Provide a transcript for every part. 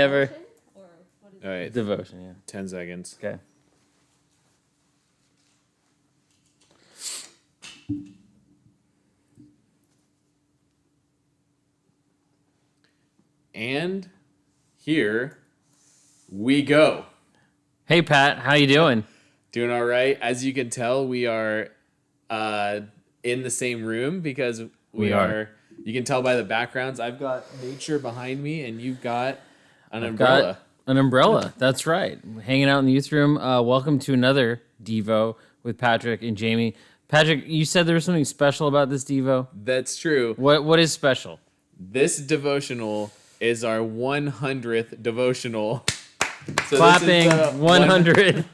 Ever. Or what is All right, Devotion, yeah. 10 seconds. Okay. And here we go. Hey, Pat, how you doing? Doing all right. As you can tell, we are in the same room because we are. You can tell by the backgrounds. I've got nature behind me, and you've got an umbrella. An umbrella. That's right. Hanging out in the youth room. Welcome to another Devo with Patrick and Jamie. Patrick, you said there was something special about this Devo. That's true. What is special? This devotional is our 100th devotional. So Clapping 100.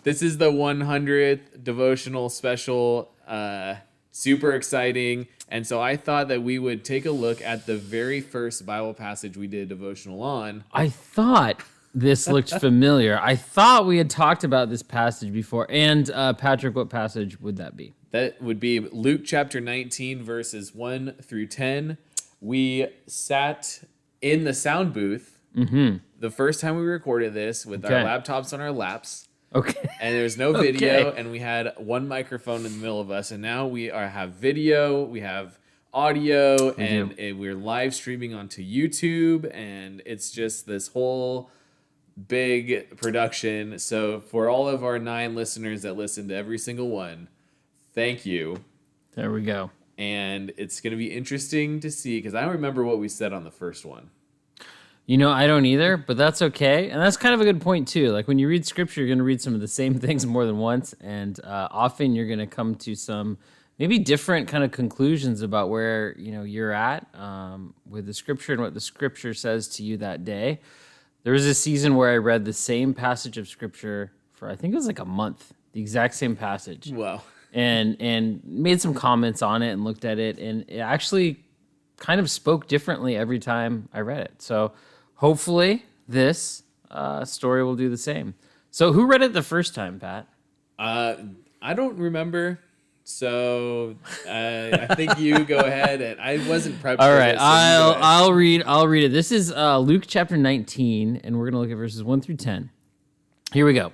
This is the 100th devotional special. Super exciting. And so I thought that we would take a look at the very first Bible passage we did a devotional on. I thought this looked familiar. I thought we had talked about this passage before. And Patrick, what passage would that be? That would be Luke chapter 19, verses 1 through 10. We sat in the sound booth the first time we recorded this with our laptops on our laps. Okay. And there's no video, and we had one microphone in the middle of us. And now we have video, we have audio, and we're live streaming onto YouTube. And it's just this whole big production. So for all of our 9 listeners that listen to every single one, thank you. There we go. And it's going to be interesting to see, because I don't remember what we said on the first one. You know, I don't either, but that's okay. And that's kind of a good point, too. Like, when you read Scripture, you're going to read some of the same things more than once, and often you're going to come to some maybe different kind of conclusions about where, you're at with the Scripture and what the Scripture says to you that day. There was a season where I read the same passage of Scripture for, I think it was like a month, the exact same passage. Wow. And made some comments on it and looked at it, and it actually kind of spoke differently every time I read it. So hopefully this story will do the same. So who read it the first time, Pat? I don't remember. So I think you go ahead, and I wasn't prepped. All for right, this, so I'll read it. This is Luke chapter 19, and we're going to look at verses 1 through 10. Here we go.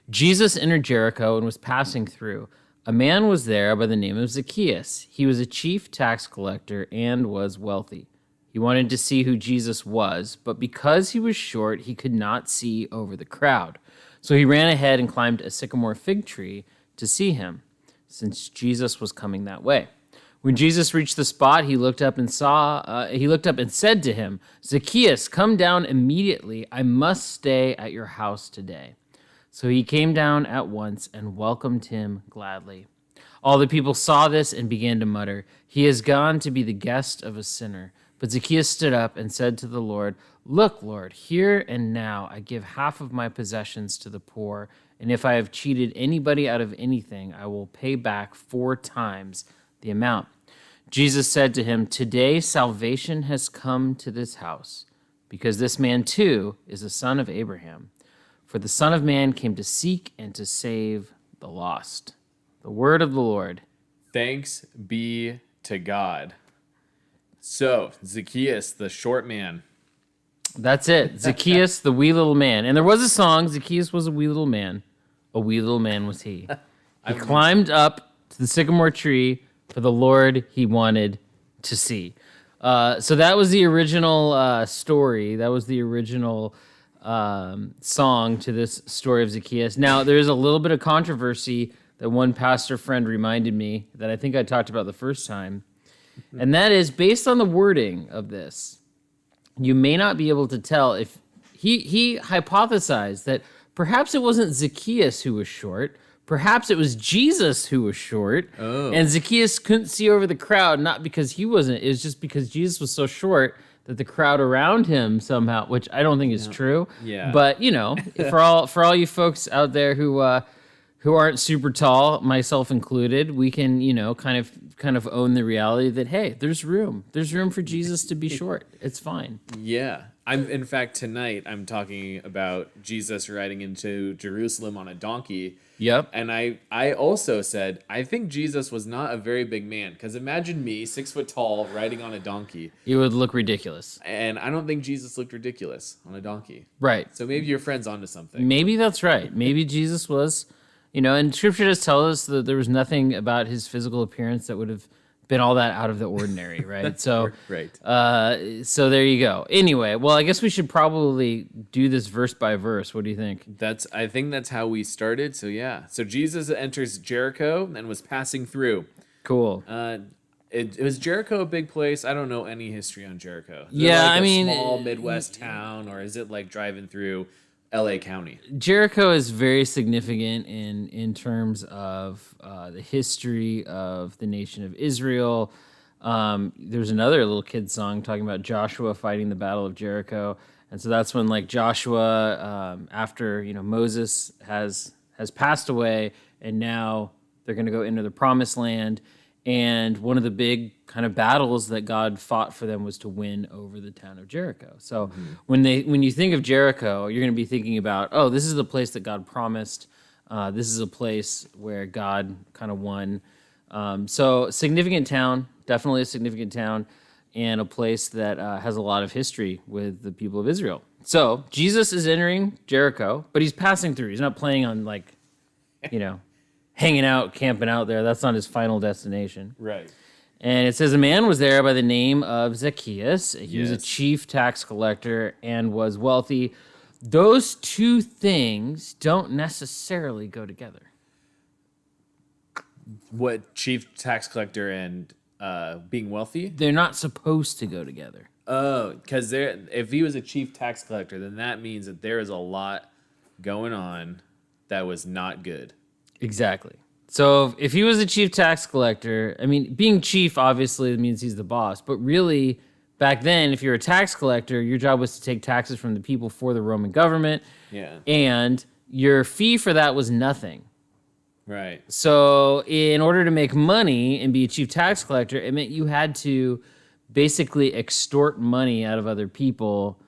Jesus entered Jericho and was passing through. A man was there by the name of Zacchaeus. He was a chief tax collector and was wealthy. He wanted to see who Jesus was, but because he was short, he could not see over the crowd. So he ran ahead and climbed a sycamore fig tree to see him, since Jesus was coming that way. When Jesus reached the spot, he looked up and said to him, "Zacchaeus, come down immediately. I must stay at your house today." So he came down at once and welcomed him gladly. All the people saw this and began to mutter, "He has gone to be the guest of a sinner." But Zacchaeus stood up and said to the Lord, "Look, Lord, here and now I give half of my possessions to the poor, and if I have cheated anybody out of anything, I will pay back 4 times the amount." Jesus said to him, "Today salvation has come to this house, because this man too is a son of Abraham. For the Son of Man came to seek and to save the lost." The word of the Lord. Thanks be to God. So, Zacchaeus, the short man. That's it. Zacchaeus, the wee little man. And there was a song, Zacchaeus was a wee little man. A wee little man was he. He climbed up to the sycamore tree for the Lord he wanted to see. So that was the original story. That was the original song to this story of Zacchaeus. Now, there's a little bit of controversy that one pastor friend reminded me that I think I talked about the first time. And that is, based on the wording of this, you may not be able to tell if he hypothesized that perhaps it wasn't Zacchaeus who was short, perhaps it was Jesus who was short, and Zacchaeus couldn't see over the crowd, not because he wasn't, it was just because Jesus was so short that the crowd around him somehow, which I don't think is true. Yeah. But for all you folks out there who aren't super tall, myself included, we can kind of own the reality that, hey, there's room for Jesus to be short. It's fine. Yeah. In fact, tonight I'm talking about Jesus riding into Jerusalem on a donkey. Yep. And I also said, I think Jesus was not a very big man. Because imagine me, 6 foot tall, riding on a donkey. It would look ridiculous. And I don't think Jesus looked ridiculous on a donkey. Right. So maybe your friend's onto something. Maybe that's right. Maybe Jesus was, and Scripture does tell us that there was nothing about his physical appearance that would have been all that out of the ordinary, right? So, Right. So there you go. Anyway, well, I guess we should probably do this verse by verse. What do you think? I think that's how we started. So yeah. So Jesus enters Jericho and was passing through. Cool. Was Jericho a big place? I don't know any history on Jericho. Is Yeah, it like I mean, a small Midwest town, or is it like driving through LA County? Jericho is very significant in terms of the history of the nation of Israel. There's another little kid song talking about Joshua fighting the Battle of Jericho, and so that's when like Joshua, after Moses has passed away, and now they're going to go into the Promised Land. And one of the big kind of battles that God fought for them was to win over the town of Jericho. So when you think of Jericho, you're going to be thinking about, oh, this is the place that God promised. This is a place where God kind of won. So significant town, definitely a significant town, and a place that has a lot of history with the people of Israel. So Jesus is entering Jericho, but he's passing through. He's not planning on hanging out, camping out there. That's not his final destination. Right. And it says a man was there by the name of Zacchaeus. He was a Yes. chief tax collector and was wealthy. Those two things don't necessarily go together. What, chief tax collector and being wealthy? They're not supposed to go together. Oh, because if he was a chief tax collector, then that means that there is a lot going on that was not good. Exactly. So if he was a chief tax collector, I mean, being chief obviously means he's the boss, but really back then, if you're a tax collector, your job was to take taxes from the people for the Roman government. Yeah. And your fee for that was nothing. Right. So in order to make money and be a chief tax collector, it meant you had to basically extort money out of other people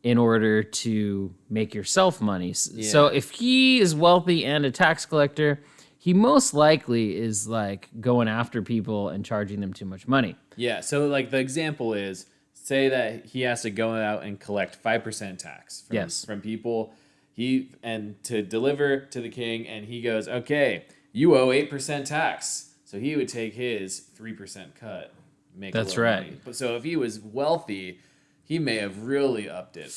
in order to make yourself money. Yeah. So if he is wealthy and a tax collector, he most likely is like going after people and charging them too much money. Yeah. So like the example is, say that he has to go out and collect 5% tax from people. And to deliver to the king, and he goes, okay, you owe 8% tax. So he would take his 3% cut. That's right. Money. But so if he was wealthy, he may have really upped it.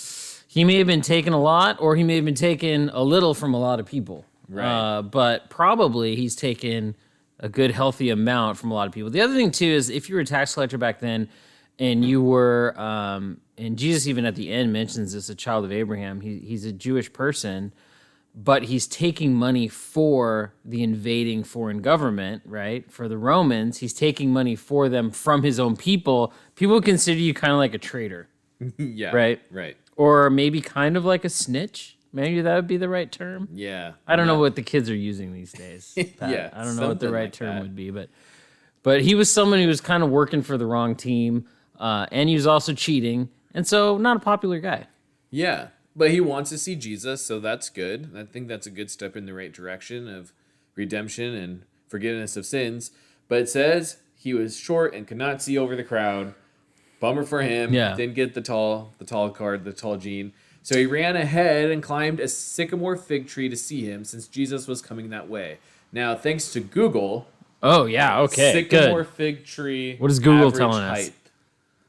He may have been taking a lot, or he may have been taking a little from a lot of people. Right. But probably he's taken a good, healthy amount from a lot of people. The other thing, too, is if you were a tax collector back then and you were, and Jesus even at the end mentions this, a child of Abraham, he's a Jewish person, but he's taking money for the invading foreign government, right? For the Romans, he's taking money for them from his own people. People consider you kind of like a traitor. Yeah. Right? Right. Or maybe kind of like a snitch. Maybe that would be the right term. Yeah. I don't know what the kids are using these days, Pat. Yeah, I don't know what the something right like term that. would be, but he was someone who was kind of working for the wrong team, and he was also cheating, and so not a popular guy. Yeah. But he wants to see Jesus, so that's good. I think that's a good step in the right direction of redemption and forgiveness of sins. But it says he was short and could not see over the crowd. Bummer for him. Yeah. Didn't get the tall gene. So he ran ahead and climbed a sycamore fig tree to see him, since Jesus was coming that way. Now, thanks to Google. Oh, yeah, okay, Sycamore good. fig tree. What is Google average telling us? height,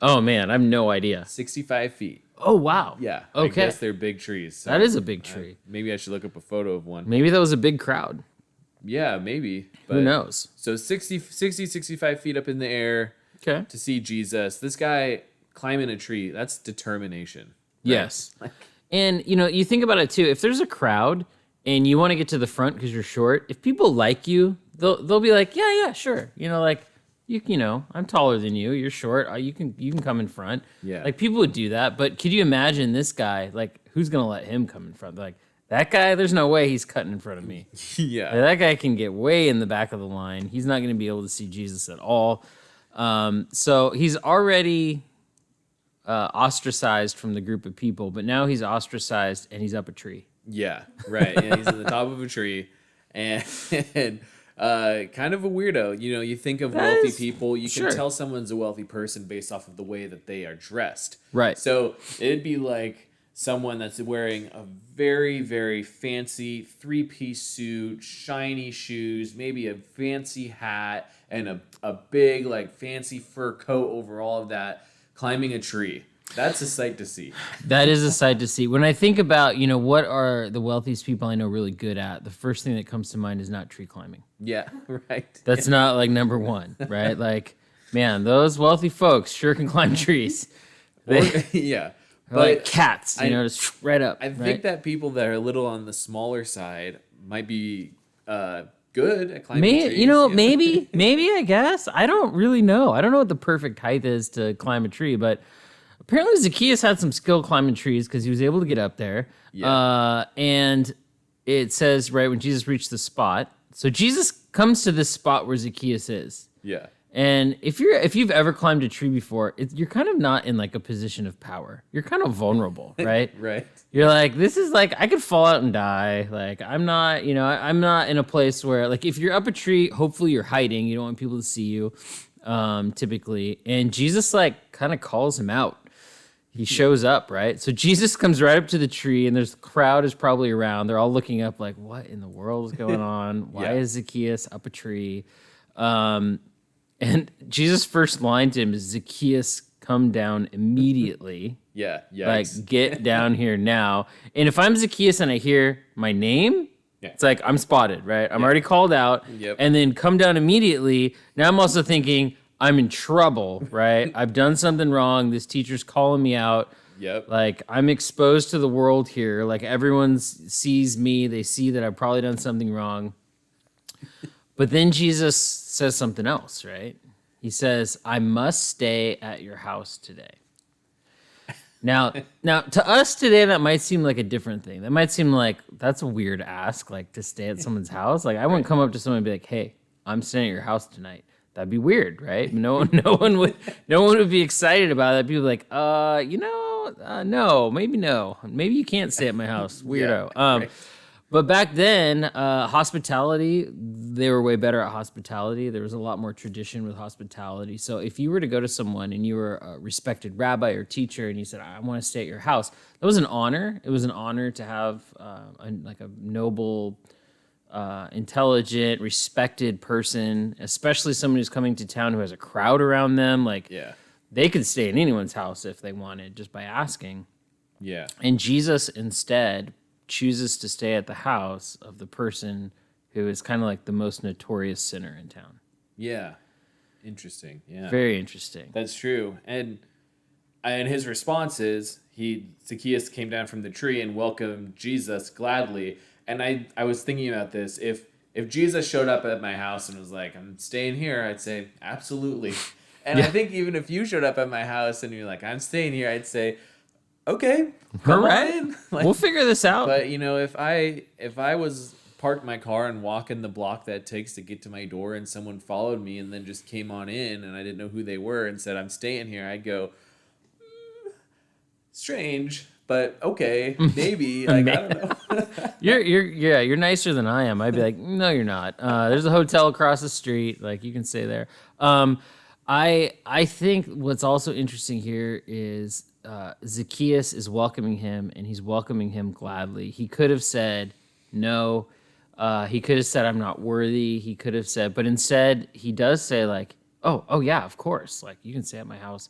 Oh, man, I have no idea. 65 feet. Oh, wow. Yeah. Okay. I guess they're big trees. So That is a big tree. maybe I should look up a photo of one. Maybe that was a big crowd. Yeah, maybe. But, Who knows? So 65 feet up in the air Okay. to see Jesus. This guy climbing a tree, that's determination. Right? Yes. And, you think about it, too. If there's a crowd and you want to get to the front because you're short, if people like you, they'll be like, yeah, sure. I'm taller than you. You're short. You can come in front. Yeah. Like, people would do that. But could you imagine this guy? Like, who's going to let him come in front? Like, that guy, there's no way he's cutting in front of me. Yeah. That guy can get way in the back of the line. He's not going to be able to see Jesus at all. So he's already ostracized from the group of people, but now he's ostracized and he's up a tree. Yeah, right. Yeah, he's at the top of a tree, and kind of a weirdo. You know, you think of wealthy people, you can tell someone's a wealthy person based off of the way that they are dressed. Right. So it'd be like someone that's wearing a very, very fancy 3-piece suit, shiny shoes, maybe a fancy hat, and a big, like, fancy fur coat over all of that, climbing a tree. That's a sight to see. That is a sight to see. When I think about, what are the wealthiest people I know really good at, the first thing that comes to mind is not tree climbing. Yeah, right. That's not like number one, right? Like, man, those wealthy folks sure can climb trees. Yeah. But like cats, just right up. I think that people that are a little on the smaller side might be good at climbing trees. Maybe, I guess. I don't really know. I don't know what the perfect height is to climb a tree, but apparently Zacchaeus had some skill climbing trees because he was able to get up there. Yeah. And it says, right, when Jesus reached the spot. So Jesus comes to this spot where Zacchaeus is. Yeah. And if you've ever climbed a tree before, you're kind of not in like a position of power. You're kind of vulnerable, right? Right. You're like, this is like, I could fall out and die. Like, I'm not in a place where, like, if you're up a tree, hopefully you're hiding. You don't want people to see you, typically. And Jesus, like, kind of calls him out. He shows up, right? So Jesus comes right up to the tree, and there's the crowd is probably around. They're all looking up like, what in the world is going on? Why is Zacchaeus up a tree? And Jesus' first line to him is, Zacchaeus, come down immediately. Yeah. Like, get down here now. And if I'm Zacchaeus and I hear my name, it's like, I'm spotted, right? I'm already called out. Yep. And then come down immediately. Now I'm also thinking, I'm in trouble, right? I've done something wrong. This teacher's calling me out. Yep. Like, I'm exposed to the world here. Like, everyone sees me. They see that I've probably done something wrong. But then Jesus says something else, right? He says, I must stay at your house today. Now, to us today, that might seem like a different thing. That might seem like that's a weird ask, like to stay at someone's house. Like, I wouldn't come up to someone and be like, hey, I'm staying at your house tonight. That'd be weird, right? No one would be excited about that. People would be like, no, maybe no. Maybe you can't stay at my house, weirdo. Right. But back then, hospitality, they were way better at hospitality. There was a lot more tradition with hospitality. So if you were to go to someone and you were a respected rabbi or teacher and you said, I want to stay at your house, that was an honor. It was an honor to have a noble, intelligent, respected person, especially someone who's coming to town who has a crowd around them. They could stay in anyone's house if they wanted just by asking. Yeah. And Jesus instead chooses to stay at the house of the person who is kind of like the most notorious sinner in town. Yeah. Interesting. Yeah. Very interesting. That's true. And his response is Zacchaeus came down from the tree and welcomed Jesus gladly. And I was thinking about this. If Jesus showed up at my house and was like, I'm staying here, I'd say, absolutely. And I think even if you showed up at my house and you're like, I'm staying here, I'd say, okay, come on in. We'll figure this out. But if I was parked my car and walking the block that it takes to get to my door and someone followed me and then just came on in and I didn't know who they were and said, I'm staying here, I'd go, strange, but okay, maybe. I don't know. You're nicer than I am. I'd be like, no, you're not. There's a hotel across the street. Like, you can stay there. I think what's also interesting here is Zacchaeus is welcoming him, and he's welcoming him gladly. He could have said no. He could have said, I'm not worthy. He could have said, but instead he does say like, oh yeah, of course. Like, you can stay at my house.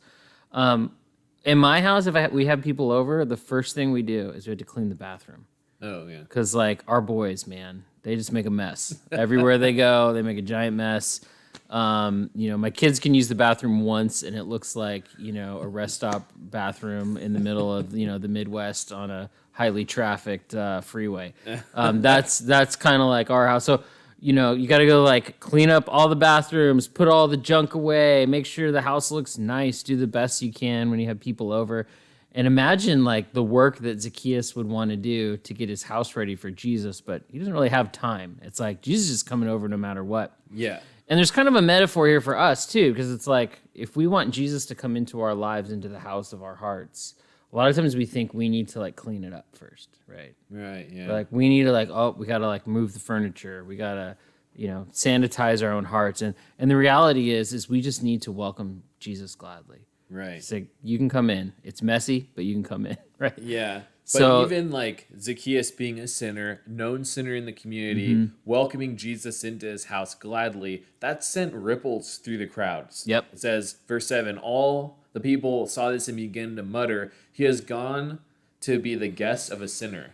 In my house, if we have people over, the first thing we do is we have to clean the bathroom. Oh, yeah. Because, like, our boys, man, they just make a mess. Everywhere they go, they make a giant mess. My kids can use the bathroom once, and it looks like, a rest stop bathroom in the middle of, the Midwest on a highly trafficked freeway. That's kind of like our house. So, you got to go, like, clean up all the bathrooms, put all the junk away, make sure the house looks nice, do the best you can when you have people over. And imagine, like, the work that Zacchaeus would want to do to get his house ready for Jesus, but he doesn't really have time. It's like, Jesus is coming over no matter what. Yeah. And there's kind of a metaphor here for us too, because it's like if we want Jesus to come into our lives, into the house of our hearts, a lot of times we think we need to like clean it up first, right? Right. Yeah. Like we need to we gotta like move the furniture. We gotta, sanitize our own hearts. And the reality is we just need to welcome Jesus gladly. Right. It's like you can come in. It's messy, but you can come in, right? Yeah. But So even like Zacchaeus being a sinner, known sinner in the community, welcoming Jesus into his house gladly, that sent ripples through the crowds. Yep. It says, verse 7, all the people saw this and began to mutter, he has gone to be the guest of a sinner.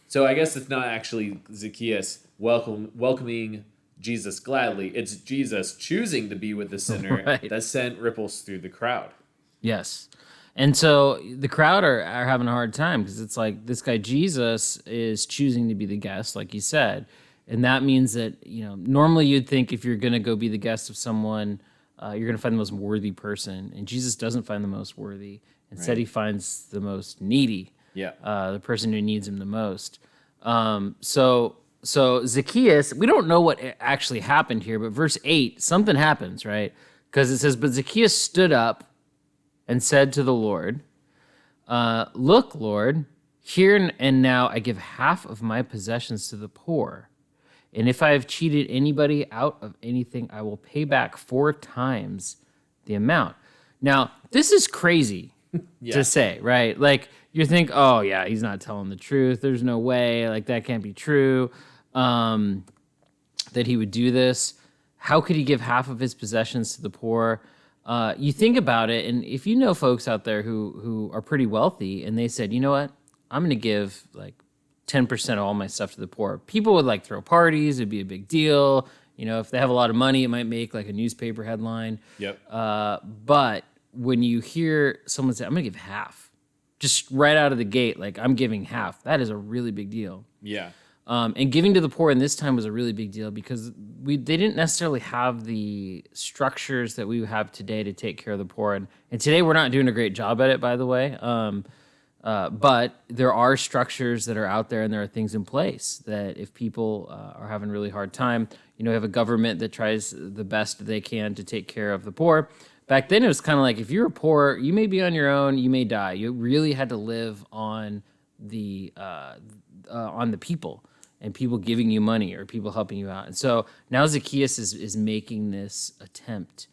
So I guess it's not actually Zacchaeus welcoming Jesus gladly. It's Jesus choosing to be with the sinner Right. that sent ripples through the crowd. yes. And so the crowd are having a hard time because it's like this guy Jesus is choosing to be the guest, like you said. And that means that, normally you'd think if you're going to go be the guest of someone, you're going to find the most worthy person. And Jesus doesn't find the most worthy. Instead, he finds the most needy, Yeah. the person who needs him the most. So Zacchaeus, we don't know what actually happened here, but verse 8, something happens, right? Because it says, but Zacchaeus stood up and said to the Lord, look, Lord, here and now I give half of my possessions to the poor. And if I have cheated anybody out of anything, I will pay back 4 times the amount. Now, this is crazy to say, right? Like, you think, oh, yeah, he's not telling the truth. There's no way. Like, that can't be true that he would do this. How could he give half of his possessions to the poor? You think about it, and if you know folks out there who are pretty wealthy, and they said, you know what, I'm going to give like 10% of all my stuff to the poor. People would like throw parties. It'd be a big deal. If they have a lot of money, it might make like a newspaper headline. Yep. But when you hear someone say, I'm going to give half, just right out of the gate, like I'm giving half, that is a really big deal. Yeah. And giving to the poor in this time was a really big deal because they didn't necessarily have the structures that we have today to take care of the poor. And today we're not doing a great job at it, by the way. But there are structures that are out there and there are things in place that if people are having a really hard time, you have a government that tries the best they can to take care of the poor. Back then it was kind of like if you were poor, you may be on your own, you may die. You really had to live on the people and people giving you money or people helping you out. And so now Zacchaeus is making this attempt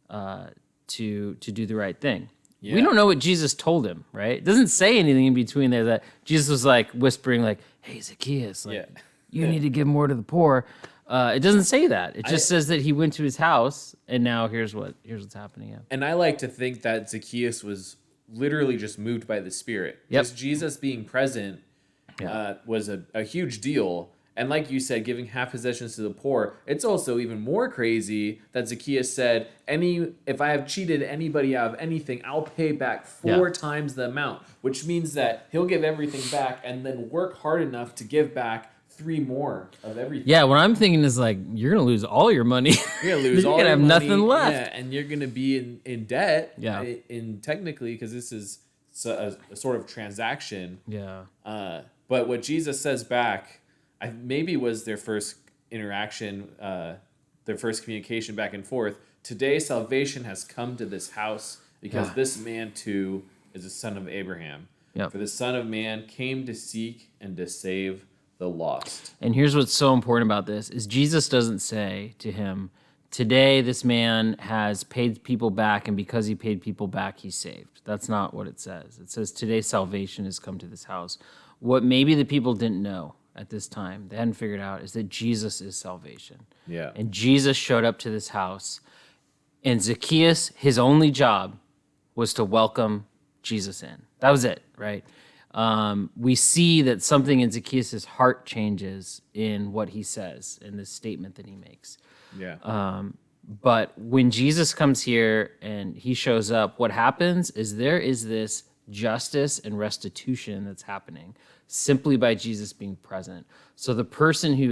to do the right thing. Yeah. We don't know what Jesus told him, right? It doesn't say anything in between there that Jesus was like whispering like, hey, Zacchaeus, like, you need to give more to the poor. It doesn't say that. It just says that he went to his house and now here's what's happening. Yeah. And I like to think that Zacchaeus was literally just moved by the Spirit. Yep. Just Jesus being present was a huge deal. And like you said, giving half possessions to the poor, it's also even more crazy that Zacchaeus said, if I have cheated anybody out of anything, I'll pay back 4 times the amount, which means that he'll give everything back and then work hard enough to give back 3 more of everything. Yeah, what I'm thinking is like, you're going to lose all your money. You're going to lose all your money. You're going to have nothing left. Yeah, and you're going to be in debt. Yeah. Technically, because this is a sort of transaction. Yeah. But what Jesus says back, maybe was their first interaction, their first communication back and forth. Today, salvation has come to this house because this man too is a son of Abraham. Yep. For the Son of Man came to seek and to save the lost. And here's what's so important about this is Jesus doesn't say to him, today this man has paid people back, and because he paid people back, he's saved. That's not what it says. It says today salvation has come to this house. What maybe the people didn't know at this time, they hadn't figured out, is that Jesus is salvation. Yeah. And Jesus showed up to this house, and Zacchaeus, his only job was to welcome Jesus in. That was it, right? We see that something in Zacchaeus' heart changes in what he says, in this statement that he makes. Yeah. But when Jesus comes here and he shows up, what happens is there is this justice and restitution that's happening simply by Jesus being present. So the person who